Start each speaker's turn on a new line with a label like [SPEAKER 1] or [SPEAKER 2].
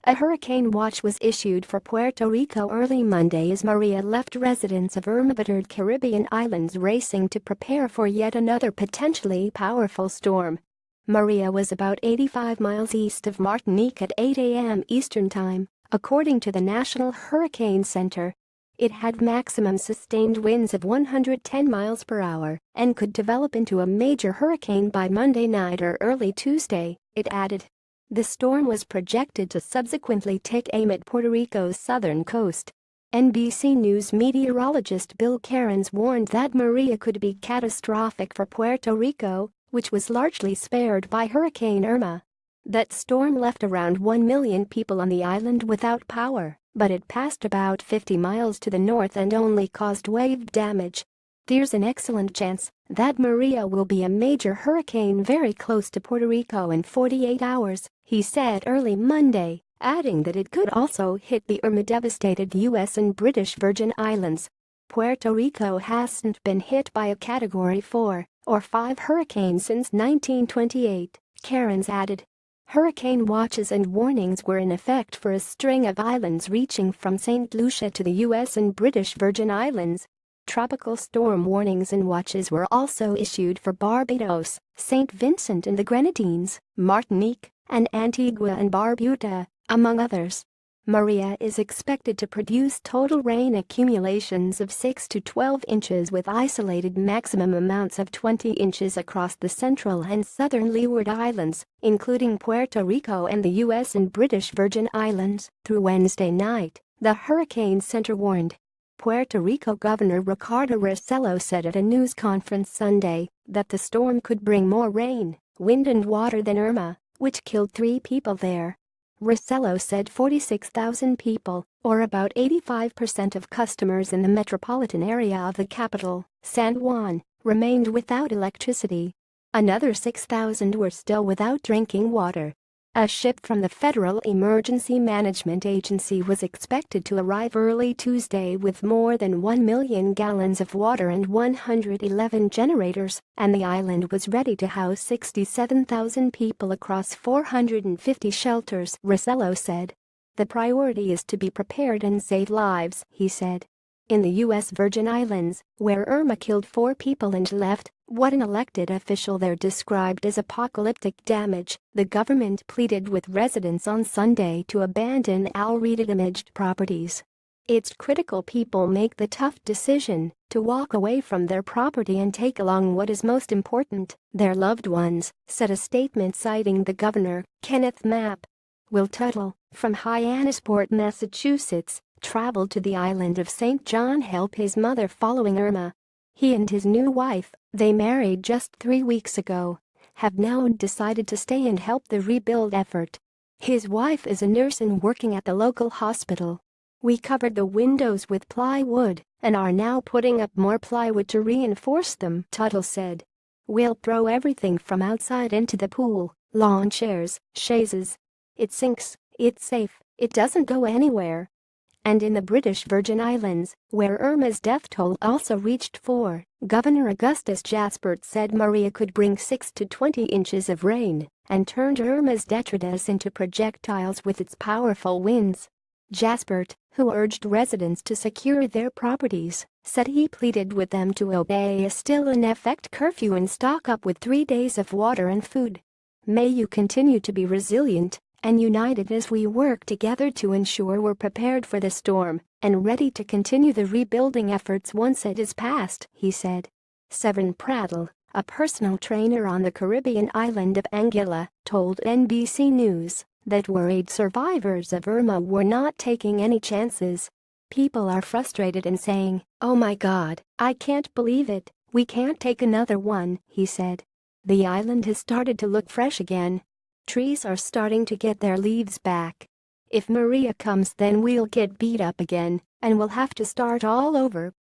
[SPEAKER 1] A hurricane watch was issued for Puerto Rico early Monday as Maria left residents of Irmabattered Caribbean islands racing to prepare for yet another potentially powerful storm. Maria was about 85 miles east of Martinique at 8 a.m. Eastern Time, according to the National Hurricane Center. It had maximum sustained winds of 110 miles per hour and could develop into a major hurricane by Monday night or early Tuesday, it added. The storm was projected to subsequently take aim at Puerto Rico's southern coast. NBC News meteorologist Bill Cairns warned that Maria could be catastrophic for Puerto Rico, which was largely spared by Hurricane Irma. That storm left around 1 million people on the island without power, but it passed about 50 miles to the north and only caused wave damage. There's an excellent chance that Maria will be a major hurricane very close to Puerto Rico in 48 hours, he said early Monday, adding that it could also hit the Irma-devastated U.S. and British Virgin Islands. Puerto Rico hasn't been hit by a Category 4 or 5 hurricane since 1928, Cairns added. Hurricane watches and warnings were in effect for a string of islands reaching from St. Lucia to the U.S. and British Virgin Islands. Tropical storm warnings and watches were also issued for Barbados, St. Vincent and the Grenadines, Martinique, and Antigua and Barbuda, among others. Maria is expected to produce total rain accumulations of 6 to 12 inches with isolated maximum amounts of 20 inches across the central and southern Leeward Islands, including Puerto Rico and the U.S. and British Virgin Islands, through Wednesday night, the Hurricane Center warned. Puerto Rico Governor Ricardo Rossello said at a news conference Sunday that the storm could bring more rain, wind and water than Irma, which killed 3 people there. Rossello said 46,000 people, or about 85% of customers in the metropolitan area of the capital, San Juan, remained without electricity. Another 6,000 were still without drinking water. A ship from the Federal Emergency Management Agency was expected to arrive early Tuesday with more than 1 million gallons of water and 111 generators, and the island was ready to house 67,000 people across 450 shelters, Rossello said. The priority is to be prepared and save lives, he said. In the U.S. Virgin Islands, where Irma killed 4 people and left what an elected official there described as apocalyptic damage, the government pleaded with residents on Sunday to abandon already damaged properties. It's critical people make the tough decision to walk away from their property and take along what is most important, their loved ones, said a statement citing the governor, Kenneth Mapp. Will Tuttle, from Hyannisport, Massachusetts, traveled to the island of St. John to help his mother following Irma. He and his new wife, they married just 3 weeks ago, have now decided to stay and help the rebuild effort. His wife is a nurse and working at the local hospital. We covered the windows with plywood and are now putting up more plywood to reinforce them, Tuttle said. We'll throw everything from outside into the pool, lawn chairs, chaises. It sinks, it's safe, it doesn't go anywhere. And in the British Virgin Islands, where Irma's death toll also reached 4, Governor Augustus Jaspert said Maria could bring 6 to 20 inches of rain and turned Irma's detritus into projectiles with its powerful winds. Jaspert, who urged residents to secure their properties, said he pleaded with them to obey a still-in-effect curfew and stock up with 3 days of water and food. May you continue to be resilient and united as we work together to ensure we're prepared for the storm and ready to continue the rebuilding efforts once it is past, he said. Severin Prattle, a personal trainer on the Caribbean island of Anguilla, told NBC News that worried survivors of Irma were not taking any chances. People are frustrated and saying, "Oh my God, I can't believe it, we can't take another one," he said. The island has started to look fresh again. Trees are starting to get their leaves back. If Maria comes, then we'll get beat up again, and we'll have to start all over.